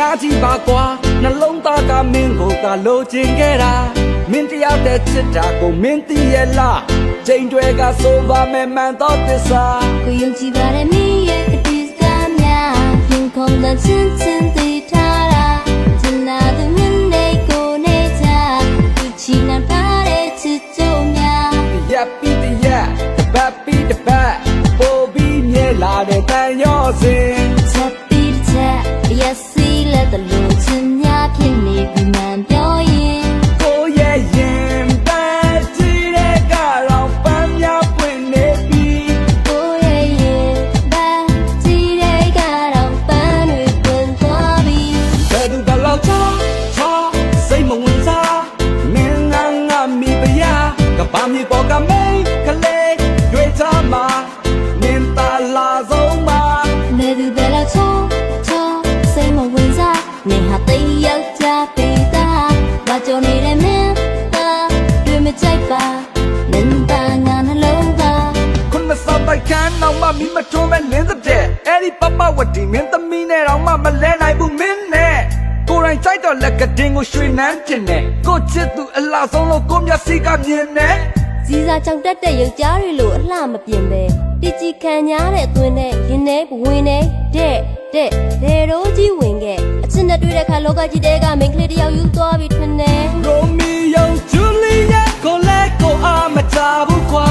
များကြီးပါကွာနှလုံးသားကမင်းကိုသာလိုချင်ခဲ့တာမင်းတယောက်တည်းချစ်တာကိုမင်းသိရဲ့လားချိန်တွေကဆိုပါမယ်မှန်တော့သစ္စာကိုယုံကြည်ပါရဲ့မင်းရဲ့ကတိစကားများရင်ခုန်တဲ့ချင်းချင်းသိထားတာချင်လာသူမင်းလေးကိုနေချာသူချီနှံထားတဲ့ချစ်ကြုံများရပ်ပြီးတရက်တပတ်ပြီးတပတ်ပို့ပြီးမြဲလာတဲ့တန်ရောစင်ချက်ပြီးချက်ရက်စီလက်တလို့ချင်များဖြစ်နေပြီမှန်ပြောရင်ကိုရဲ့ရင်ပန်းကြည့်တဲ့ကတော့ပန်းများပွင့်နေပြီကိုရဲ့ရင်ပန်းကြည့်တဲ့ကတော့ပန်းတွေပွင့်သွားပြီဘယ်သူကလောက်ချစိတ်မဝင်စားမင်းငါမိပရကဘာမြေပေါ်ကမင်းကလေးတွေ့ချမှာမင်းသာလာဆုံးမှာဘယ်သူပဲလောက်ချစိတ်မဝင်စားနေဟာတိတ်ယောက်ျားပေးတာဘာကြောင့်နေတဲ့မင်းသားတွေ့မကြိုက်ပါမင်းသားငါနှလုံးသားခုနစပိုက်ခန်းတော့မှမိမထုံးပဲလင်းတဲ့အဲ့ဒီပပဝတီမင်းသမီးနဲ့တော့မှမလဲနိုင်ဘူးမင်းနဲ့ကိုယ်တိုင်ကြိုက်တော့လက်ကတင်ကိုရွှေနှမ်းတင်နေကိုချစ်သူအလားဆုံးလို့ကိုမျက်စိကမြင်နေစီစာချောင်တက်တဲ့ယောက်ျားတွေလိုအလှမပြင်းပဲတီချီခံညားတဲ့အသွင်းနဲ့ရင်ထဲဝင်နေတဲ့ဒေရိုးကြီးဝင်ခဲ့အချစ်နဲ့တွေ့တဲ့ခါလောကကြီးတဲကမိန်းကလေးတယောက်ယူသွားပြီးထွန်းနေရိုမီယိုဂျူလီယက်ကိုလည်းကိုအားမချဘူးခွာ